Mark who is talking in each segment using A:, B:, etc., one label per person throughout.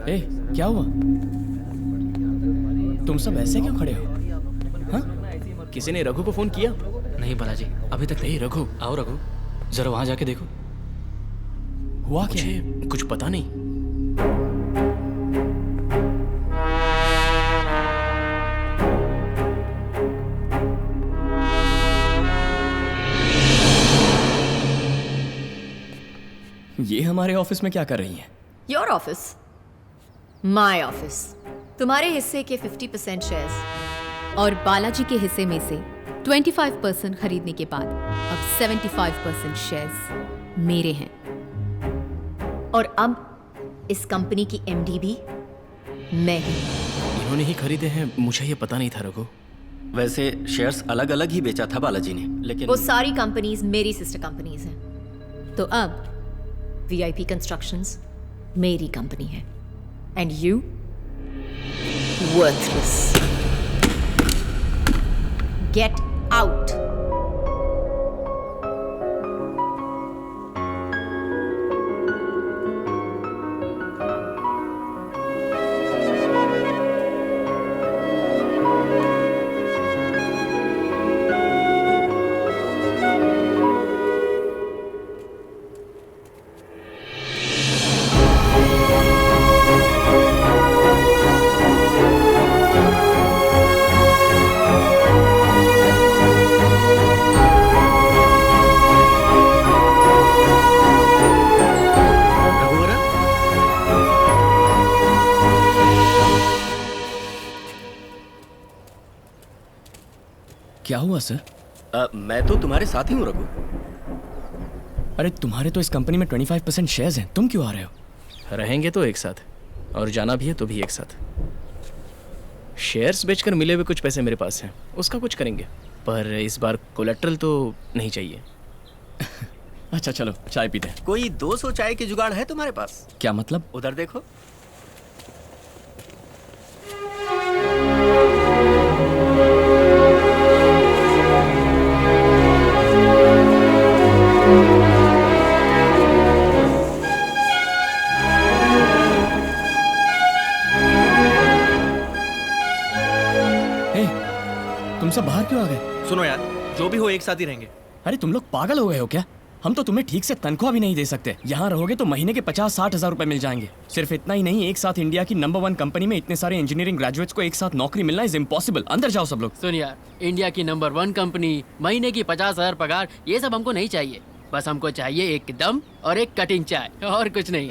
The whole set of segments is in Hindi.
A: ए, क्या हुआ? तुम सब ऐसे क्यों खड़े हो? हाँ? किसी ने रघु को फोन किया?
B: नहीं बालाजी, अभी तक नहीं।
A: रघु,
B: आओ रघु, जरा वहां जाके देखो।
A: हुआ क्या है? कुछ पता नहीं। ये हमारे ऑफिस में क्या कर रही हैं?
C: Your office, my office. तुम्हारे हिस्से के 50% शेयर्स और बालाजी के हिस्से में से 25% खरीदने के बाद अब 75% शेयर्स मेरे हैं। और अब इस कंपनी की एमडी भी मैं हूं।
A: इन्होंने ही खरीदे हैं, मुझे ये पता नहीं था रघु।
D: वैसे शेयर्स अलग अलग ही बेचा था बालाजी ने, लेकिन
C: वो सारी कंपनीज मेरी सिस्टर कंपनीज हैं। तो अब VIP कंस्ट्रक्शंस मेरी कंपनी है। And you worthless. Get out.
A: क्या हुआ सर?
D: मैं तो तुम्हारे साथ ही हूँ रघु।
A: अरे तुम्हारे तो इस कंपनी में 25% शेयर्स हैं, तुम क्यों आ रहे हो? रहेंगे तो एक साथ, और जाना भी है तो भी एक साथ। शेयर्स बेचकर मिले हुए कुछ पैसे मेरे पास हैं, उसका कुछ करेंगे, पर इस बार कोलेट्रल तो नहीं चाहिए। अच्छा चलो चाय पीते हैं।
D: कोई 200 चाय के जुगाड़ है तुम्हारे पास?
A: क्या मतलब?
D: उधर देखो।
A: तुम सब बाहर क्यों आ गए?
E: सुनो यार, जो भी हो एक साथ ही रहेंगे।
A: अरे तुम लोग पागल हो गए हो क्या? हम तो तुम्हें ठीक से तनख्वाह भी नहीं दे सकते। यहाँ रहोगे तो महीने के 50-60 हजार रुपए मिल जाएंगे। सिर्फ इतना ही नहीं, एक साथ इंडिया की नंबर 1 कंपनी में इतने सारे इंजीनियरिंग ग्रेजुएट्स को एक साथ नौकरी मिलना इज इम्पॉसिबल। अंदर जाओ सब लोग।
B: सुन यार, इंडिया की नंबर 1 कंपनी, महीने की 50,000 पगार, ये सब हमको नहीं चाहिए। बस हमको चाहिए एक दम और एक कटिंग चाय, और कुछ नहीं।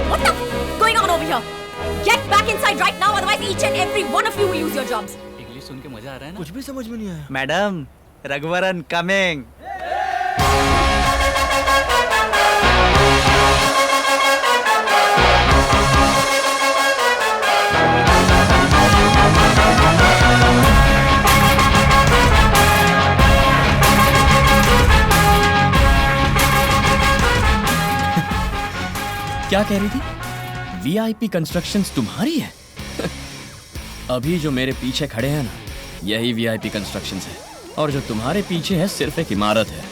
C: What the going on over here? Get back inside right now, otherwise each and every one of you will lose your jobs.
B: English सुन के मजा आ रहा है ना?
E: कुछ भी समझ में नहीं आया। Madam, Raghuvaran coming.
A: क्या कह रही थी? VIP कंस्ट्रक्शंस तुम्हारी है? अभी जो मेरे पीछे खड़े हैं ना, यही VIP कंस्ट्रक्शंस है। और जो तुम्हारे पीछे है सिर्फ एक इमारत है।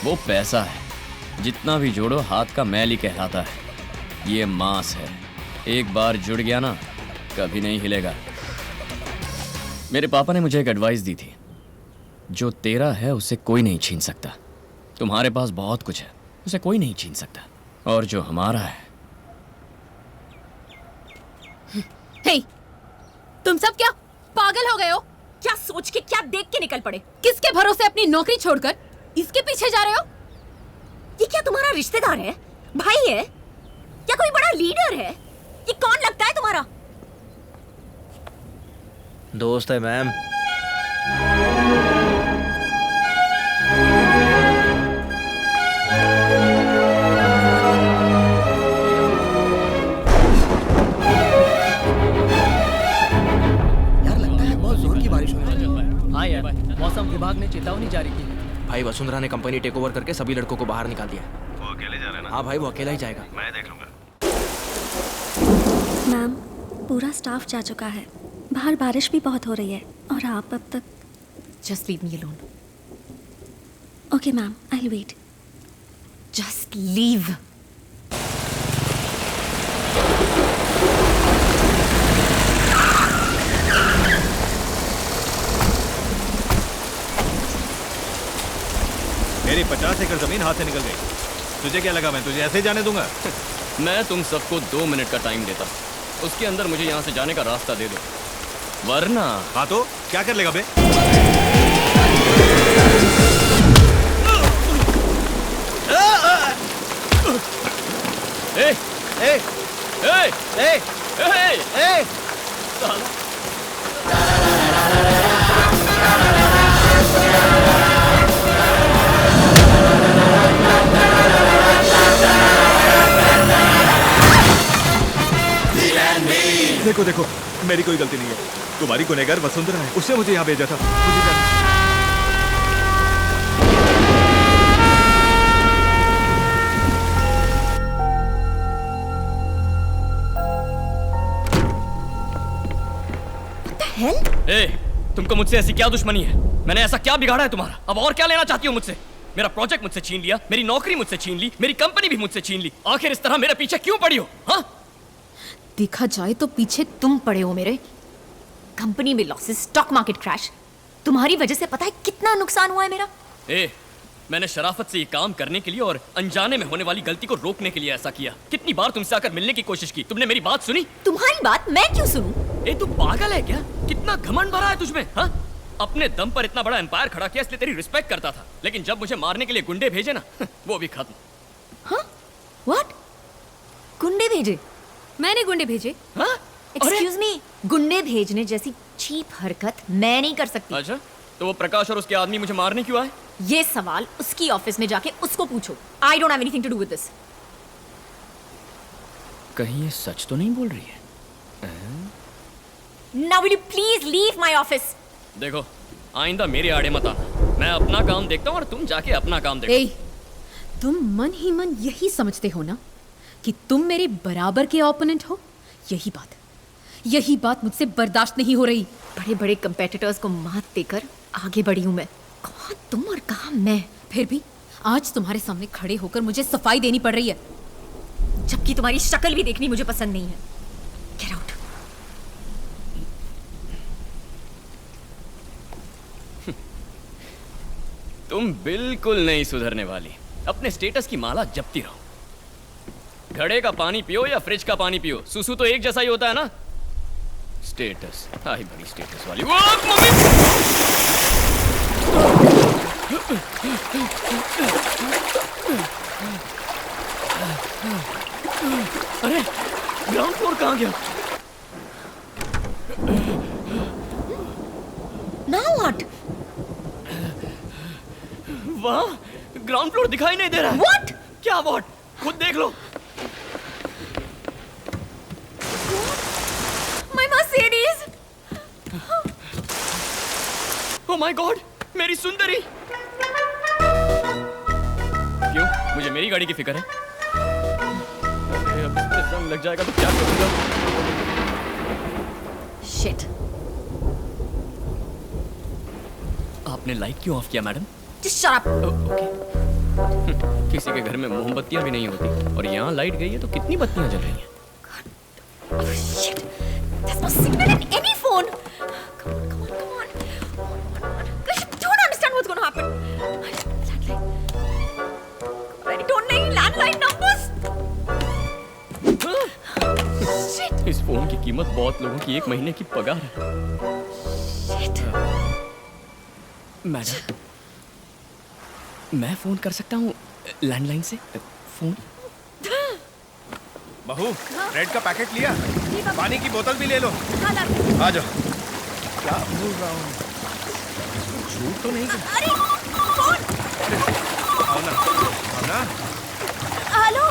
A: वो पैसा है, जितना भी जोड़ो हाथ का मैल ही कहलाता है। ये मांस है, एक बार जुड़ गया ना कभी नहीं हिलेगा। मेरे पापा ने मुझे एक एडवाइस दी थी, जो तेरा है उसे कोई नहीं छीन सकता। तुम्हारे पास बहुत कुछ है, उसे कोई नहीं छीन सकता। और जो हमारा है।
C: Hey, तुम सब क्या पागल हो गए हो? क्या सोच के, क्या देख के निकल पड़े? किसके भरोसे अपनी नौकरी छोड़कर इसके पीछे जा रहे हो? ये क्या तुम्हारा रिश्तेदार है? भाई है? क्या कोई बड़ा लीडर है? ये कौन लगता है तुम्हारा?
E: दोस्त है मैम।
B: हाँ यार, मौसम विभाग ने चेतावनी जारी की है।
E: भाई वसुंधरा ने कंपनी टेक ओवर करके सभी लड़कों को बाहर निकाल दिया।
F: वो अकेले जा रहे हैं ना?
E: हाँ भाई, वो अकेला ही जाएगा।
F: मैं देख लूंगा।
G: मैम, पूरा स्टाफ जा चुका है। बाहर बारिश भी बहुत हो रही है और आप अब तक।
C: Just leave me alone.
F: Okay, ma'am. I'll wait.
C: Just leave.
G: मेरी 50 एकड़ जमीन हाथ से निकल गई। तुझे क्या लगा मैं तुझे ऐसे ही जाने दूंगा?
A: मैं तुम सबको 2 मिनट का टाइम देता हूँ। उसके अंदर मुझे यहाँ से जाने का रास्ता दे दो, वरना।
G: हाँ तो क्या कर लेगा बे?
A: ए,
E: ए
A: ए,
E: ए
A: ए,
E: ए
G: देखो देखो, मेरी कोई गलती नहीं है। तुम्हारी गुनहगार वसुंधरा है, उसने मुझे यहाँ भेजा था। मुझे जाना।
A: ए, तुमको मुझसे ऐसी क्या दुश्मनी है? मैंने ऐसा क्या बिगाड़ा है तुम्हारा? अब और क्या लेना चाहती हो मुझसे? मेरा प्रोजेक्ट मुझसे छीन लिया, मेरी नौकरी मुझसे छीन ली, मेरी कंपनी भी मुझसे छीन ली। आखिर इस तरह मेरे पीछे क्यों पड़ी हो? हाँ?
C: देखा जाए तो पीछे तुम पड़े हो मेरे। कंपनी में लॉसेस, स्टॉक मार्केट क्रैश, तुम्हारी वजह से पता है कितना नुकसान हुआ है मेरा।
A: ए, मैंने शराफत से ये काम करने के लिए और अनजाने में होने वाली गलती को रोकने के लिए ऐसा किया। कितनी बार तुमसे आकर मिलने की कोशिश की, तुमने मेरी बात सुनी?
C: तुम्हारी बात मैं क्यों सुनूं?
A: ए, तू पागल है क्या? कितना घमंड भरा है तुझमें? हाँ? अपने दम पर इतना बड़ा एम्पायर खड़ा किया, इसलिए तेरी रिस्पेक्ट करता था। लेकिन जब मुझे मारने के लिए गुंडे भेजे ना, वो भी खत्म।
C: हाँ? What? गुंडे भेजे? मैंने गुंडे भेजे?
A: हाँ?
C: एक्सक्यूज मी, गुंडे भेजने जैसी चीप हरकत मैं नहीं कर सकती।
A: अच्छा, तो वो प्रकाश और उसके आदमी मुझे मारने क्यों आए?
C: ये सवाल उसकी ऑफिस में जाके उसको पूछो। I don't have anything to do with this.
A: कहीं ये सच तो नहीं बोल रही है?
C: Now will you please leave my office?
A: देखो, आइंदा मेरे आड़े मत आना। मैं अपना काम देखता हूँ और तुम जाके अपना काम देखो।
C: ए, तुम मन ही मन यही समझते हो ना कि तुम मेरे बराबर के ओपोनेंट हो? यही बात मुझसे बर्दाश्त नहीं हो रही। बड़े बड़े कंपेटिटर्स को मात देकर आगे बढ़ी हूं मैं। कौन तुम और कहां मैं? फिर भी आज तुम्हारे सामने खड़े होकर मुझे सफाई देनी पड़ रही है, जबकि तुम्हारी शक्ल भी देखनी मुझे पसंद नहीं है। Get out.
A: तुम बिल्कुल नहीं सुधरने वाली। अपने स्टेटस की माला जपती रहो। घड़े का पानी पियो या फ्रिज का पानी पियो, सुसु तो एक जैसा ही होता है ना। स्टेटस, आई बड़ी स्टेटस वाली। वो मम्मी! अरे, ग्राउंड फ्लोर कहाँ गया?
C: Now what?
A: वाह, ग्राउंड फ्लोर दिखाई नहीं दे रहा है।
C: What?
A: क्या व्हाट? खुद देख लो।
C: My Mercedes!
A: Oh my God, मेरी सुंदरी! क्यों? मुझे मेरी गाड़ी की फिक्र है? अरे अब इस पे जंग लग जाएगा तो क्या करूंगा?
C: Shit.
A: आपने लाइट क्यों ऑफ किया, madam?
C: Just shut up.
A: Okay. किसी के घर में मोमबत्तियां भी नहीं होती और यहाँ लाइट गई है तो कितनी बत्तियां जल रही हैं?
C: Oh shit! There's no signal in any phone. Come on. I don't understand what's going to happen. Landline. I don't know landline numbers. Shit!
A: इस फोन की कीमत बहुत लोगों की 1 महीने की पगार है।
C: Shit!
A: मैडम, मैं फोन कर सकता हूँ लैंडलाइन से? फोन?
G: बहू, ब्रेड का पैकेट लिया? पानी की बोतल भी ले लो।
C: हाँ, लाते।
G: आ जाओ। क्या बोल रहा हूँ? झूठ तो नहीं कर?
C: अरे कौन?
G: आओ ना।
C: हेलो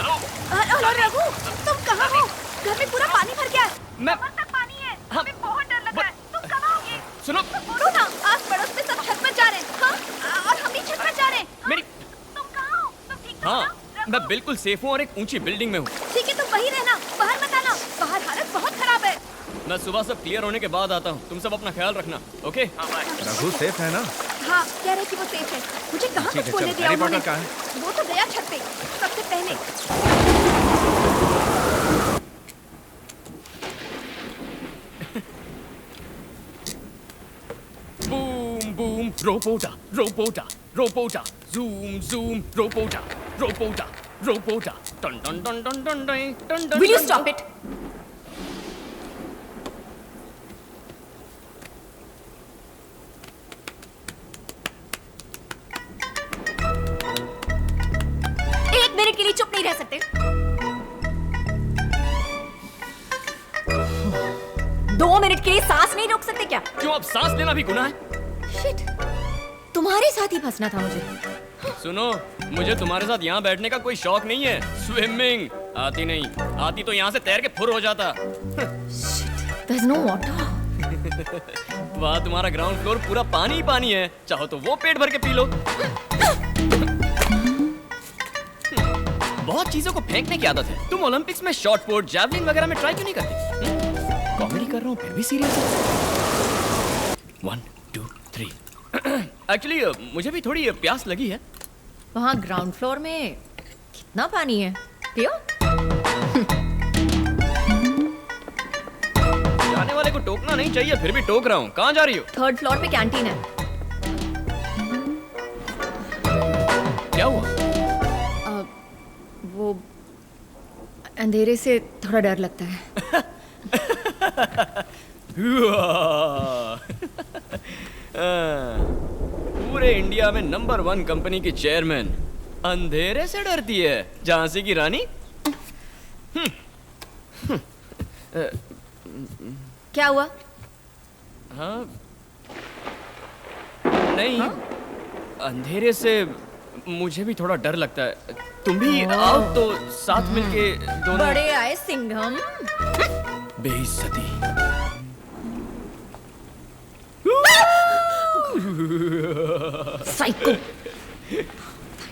C: रघु, तुम कहाँ हो? घर में पूरा पानी भर गया है।
A: मैं-
C: कमर तक पानी है।
A: हाँ,
C: हमें बहुत डर लग रहा है। तुम कहाँ हो?
A: सुनो,
C: बोलो ना, आस पड़ोस में सब छत पर जा रहे हैं। हाँ? और हम भी छत पर जा रहे हैं। हाँ?
A: मेरी-
C: तुम कहाँ हो? तुम ठीक तो हो
A: हाँ,
C: ना?
A: मैं बिल्कुल सेफ हूँ और एक ऊंची बिल्डिंग में हूँ।
C: ठीक है, तुम वहीं रहना, बाहर मत आना। बाहर हालत बहुत खराब है।
A: मैं सुबह सब क्लियर होने के बाद आता हूँ। तुम सब अपना ख्याल रखना, ओके?
G: रघु सेफ है ना?
C: हाँ, कह रहे कि वो सेफ है। मुझे कहाँ
G: ठीक
C: कुछ
G: है,
C: बोलने
G: चल।
C: दिया
G: हैरी
C: उन्होंने?
G: पॉटर कहाँ है?
C: वो तो गया छत पे सबसे पहले।
A: Boom, boom, robota, robota, robota, zoom, zoom, robota, robota, robota. Dun dun dun dun dun dun dun dun.
C: Will you stop it? एक मिनट के लिए चुप नहीं रह सकते? 2 मिनट के लिए सांस नहीं रोक सकते क्या?
A: क्यों अब सांस लेना भी गुनाह है?
C: शिट, तुम्हारे साथ ही फंसना था मुझे।
A: सुनो, मुझे तुम्हारे साथ यहाँ बैठने का कोई शौक नहीं है। स्विमिंग आती नहीं, आती तो यहाँ से तैर के फुर हो जाता।
C: There's no water.
A: वहाँ तुम्हारा ग्राउंड फ्लोर पूरा पानी ही पानी है। चाहो तो वो पेट भर के पी लो। बहुत चीजों को फेंकने की आदत है। तुम ओलंपिक्स में शॉट पुट, जैवलिन वगैरह में ट्राई क्यों नहीं करते? कॉमेडी कर रहा हूँ फिर भी सीरियस है। 1 2 3 एक्चुअली मुझे भी थोड़ी प्यास लगी है।
C: वहाँ ग्राउंड फ्लोर में कितना पानी है? पियो।
A: जाने वाले को टोकना नहीं चाहिए, फिर भी टोक रहा हूँ। कहाँ जा रही हो?
C: 3rd फ्लोर पे कैंटीन है।
A: क्या हुआ?
C: वो अंधेरे से थोड़ा डर लगता है।
A: पूरे इंडिया में नंबर 1 कंपनी की चेयरमैन अंधेरे से डरती है। झांसी की रानी।
C: क्या हुआ?
A: हाँ नहीं, अंधेरे से मुझे भी थोड़ा डर लगता है। तुम भी आओ तो साथ मिलके दोनों।
C: बड़े आए सिंघम।
A: बेइज्जती।
C: साइको।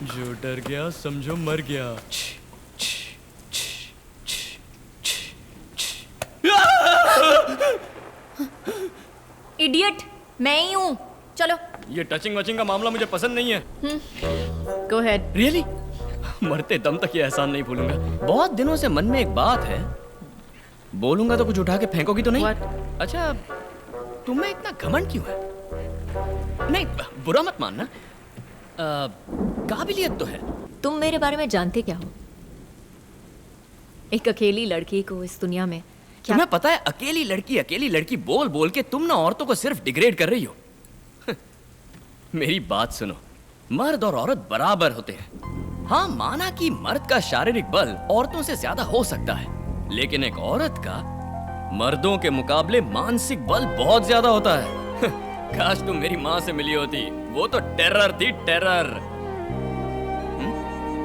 A: जो डर गया समझो मर गया।
C: इडियट, मैं ही हूँ। चलो।
A: ये टचिंग वचिंग का मामला मुझे पसंद नहीं है।
C: Go ahead.
A: रियली? मरते दम तक ये एहसान नहीं भूलूंगा। बहुत दिनों से मन में एक बात है, बोलूंगा तो कुछ उठा के फेंकोगी तो नहीं?
C: What?
A: अच्छा, तुम्हें इतना घमंड क्यों है? नहीं, बुरा मत मानना, काबिलियत तो है।
C: तुम मेरे बारे में जानते क्या हो? एक अकेली लड़की को इस दुनिया में क्या?
A: तुम्हें पता है, अकेली लड़की बोल बोल के तुम ना औरतों को सिर्फ डिग्रेड कर रही हो। मेरी बात सुनो, मर्द और औरत बराबर होते हैं। हाँ, माना कि मर्द का शारीरिक बल औरतों से ज्यादा हो सकता है, लेकिन एक औरत का मर्दों के मुकाबले मानसिक बल बहुत ज्यादा होता है। काश तुम मेरी माँ से मिली होती, वो तो टेरर थी, टेरर।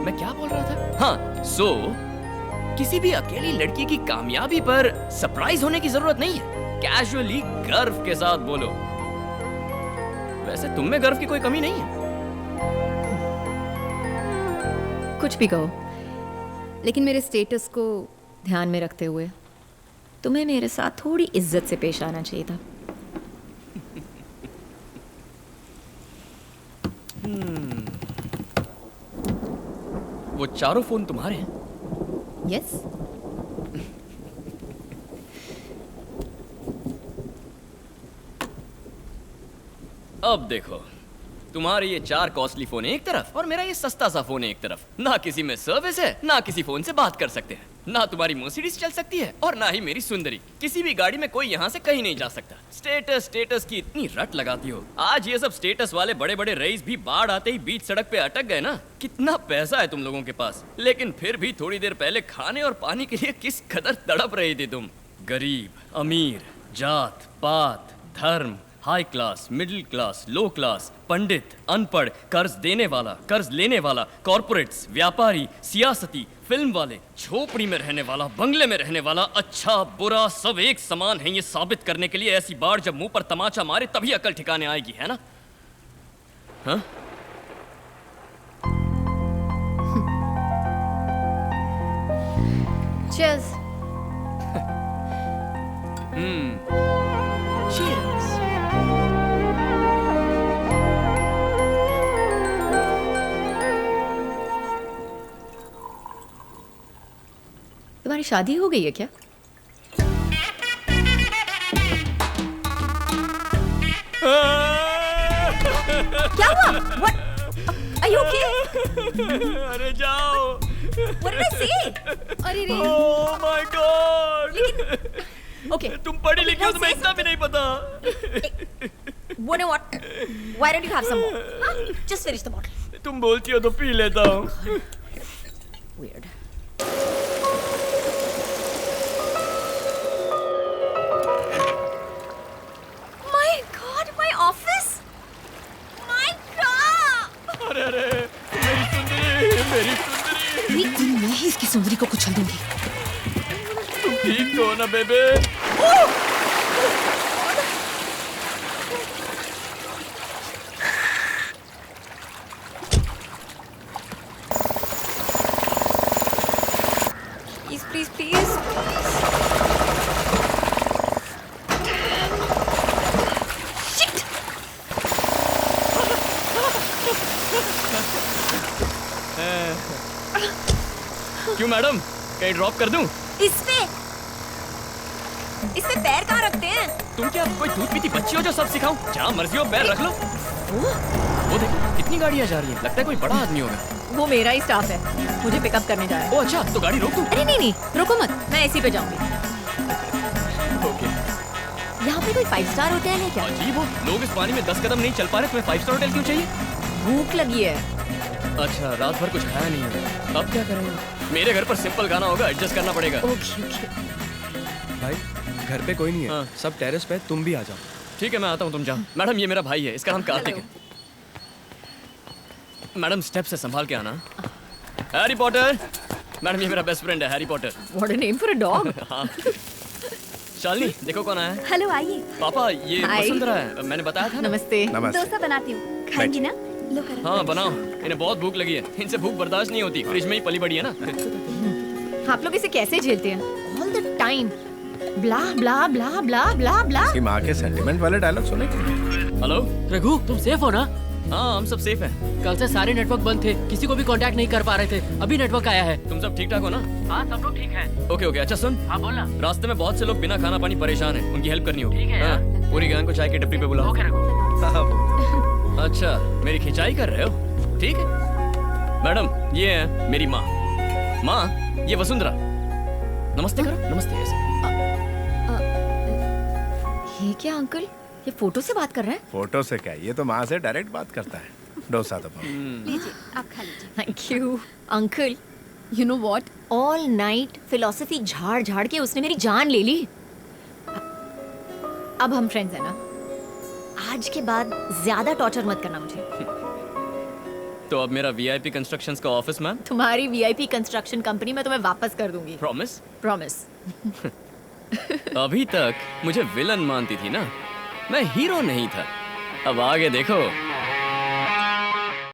A: मैं क्या बोल रहा था? हाँ, किसी भी अकेली लड़की की कामयाबी पर सरप्राइज होने की जरूरत नहीं है। कैजुअली गर्व के साथ बोलो। वैसे तुम में गर्व की कोई कमी नहीं है।
C: कुछ भी कहो, लेकिन मेरे स्टेटस को ध्यान में रखते हुए तुम्हें मेरे साथ थोड़ी इज्जत से पेश आना चाहिए था।
A: वो चारों फोन तुम्हारे हैं?
C: यस।
A: अब देखो, तुम्हारे ये 4 कॉस्टली फोन एक तरफ और मेरा ये सस्ता सा फोन एक तरफ। ना किसी में सर्विस है, ना किसी फोन से बात कर सकते हैं, ना तुम्हारी मर्सिडीज चल सकती है और ना ही मेरी सुंदरी। किसी भी गाड़ी में कोई यहाँ से कहीं नहीं जा सकता। स्टेटस की इतनी रट लगाती हो। आज ये सब स्टेटस वाले बड़े बड़े रईस भी बाढ़ आते ही बीच सड़क पे अटक गए ना। कितना पैसा है तुम लोगों के पास, लेकिन फिर भी थोड़ी देर पहले खाने और पानी के लिए किस कदर तड़प रही थी तुम। गरीब, अमीर, जात पात, धर्म, हाई क्लास, मिडिल क्लास, लो क्लास, पंडित, अनपढ़, कर्ज देने वाला, कर्ज लेने वाला, कॉर्पोरेट्स, व्यापारी, सियासती, फिल्म वाले, झोपड़ी में रहने वाला, बंगले में रहने वाला, अच्छा बुरा सब एक समान है। ये साबित करने के लिए ऐसी बाढ़ जब मुंह पर तमाचा मारे तभी अकल ठिकाने आएगी, है ना? हाँ?
C: Cheers.
A: Cheers.
C: शादी हो गई है क्या? क्या हुआ? What? Are you okay?
A: अरे जाओ।
C: What did I say? अरे रे।
A: Oh my God!
C: Okay.
A: तुम पढ़ी लिखी हो, तुम्हें इतना भी नहीं पता।
C: You know what? Why don't you have some more? Huh? Just finish the bottle.
A: तुम बोलती हो तो पी लेता हूँ।
C: Weird. My God, my office. My God.
A: अरे अरे, मेरी सुंदरी।
C: मैं ही इसकी सुंदरी को कुचल दूंगी।
A: तुम ठीक तो हो ना बेबे?
C: Please, please, please. Shit!
A: क्यों मैडम, कहीं ड्रॉप कर दूं?
C: इसमें पैर कहाँ रखते हैं?
A: तुम क्या कोई दूध पीती बच्ची हो जो सब सिखाऊं? जहाँ मर्जी हो पैर रख लो। वो देखो कितनी गाड़ियाँ जा रही हैं, लगता है कोई बड़ा आदमी होगा।
C: वो मेरा ही स्टाफ है, मुझे पिकअप करने जा रहा है।
A: ओ अच्छा, तो गाड़ी रोक दूं?
C: अरे नहीं, रुको मत, मैं ऐसी पे जाऊंगी।
A: ओके।
C: यहाँ पे कोई 5 स्टार होटल है क्या?
A: अजीब हो, लोग इस पानी में 10 कदम नहीं चल पा रहे, तुम्हें 5 स्टार होटल क्यों चाहिए?
C: भूख लगी है।
A: अच्छा, रात भर कुछ खाया नहीं है, अब क्या करेंगे? मेरे घर पर सिंपल खाना होगा, एडजस्ट करना पड़ेगा।
C: Okay okay.
H: भाई घर पे कोई नहीं है,
A: हाँ।
H: सब टेरेस पे, तुम भी आ जाओ।
A: ठीक है, मैं आता हूँ, तुम जाओ। मैडम, ये मेरा भाई है, इसका नाम कार्तिक है। मैडम, स्टेप से संभाल के आना। Harry Potter. मैडम, ये मेरा बेस्ट फ्रेंड है, Harry Potter.
C: What a name for a dog.
A: हाँ। शालिनी, देखो कौन आया है।
F: हेलो, आइए।
A: पापा, ये
C: Hi.
A: वसुंधरा है, मैंने बताया था ना।
C: नमस्ते।
F: डोसा बनाती हूँ, खाएंगी ना? लो करो।
A: हाँ बनाओ, इन्हें बहुत भूख लगी है, इनसे भूख बर्दाश्त नहीं होती, फ्रिज में ही पली बड़ी है ना।
C: आप लोग इसे कैसे झेलते हैं? All the time. ब्ला ब्ला ब्ला ब्ला ब्ला ब्ला।
H: कि माँ के सेंटिमेंट वाले डायलॉग सुने क्या?
A: हेलो।
B: रघु, तुम सेफ हो ना?
A: हाँ, हम सब सेफ हैं।
B: कल से सारे नेटवर्क बंद थे, किसी को भी कांटेक्ट नहीं कर पा रहे थे। अभी नेटवर्क आया है।
A: तुम सब ठीक ठाक हो ना?
B: हाँ, सब लोग ठीक हैं।
A: ओके ओके, अच्छा सुन,
B: हाँ, बोलना।
A: रास्ते में बहुत से लोग बिना खाना पानी परेशान हैं, उनकी हेल्प करनी होगी।
B: ठीक है,
A: हाँ, पूरी गैंग को चाय की टपरी पे बुलाओ।
B: ओके रघु।
A: अच्छा, मेरी खिंचाई कर रहे हो? ठीक है। मैडम, ये है मेरी माँ। माँ, ये वसुंधरा। नमस्ते करो, नमस्ते ऐसे।
C: ये क्या अंकल? ये फोटो से बात कर रहा है?
H: फोटो से क्या, ये तो माँ से डायरेक्ट बात करता है। डोसा तो
F: लीजिए, आप खा लीजिए।
C: Thank you uncle. You know what, all night philosophy झाड़ झाड़ के उसने मेरी जान ले ली। अब हम फ्रेंड्स हैं ना? आज के बाद ज्यादा टॉर्चर मत करना मुझे।
A: तो अब मेरा वीआईपी कंस्ट्रक्शंस का ऑफिस मैम।
C: तुम्हारी वीआईपी कंस्ट्रक्शन कंपनी मैं तुम्हें वापस कर दूंगी।
A: प्रॉमिस?
C: प्रॉमिस।
A: अभी तक मुझे विलन मानती थी ना, मैं हीरो नहीं था। अब आगे देखो,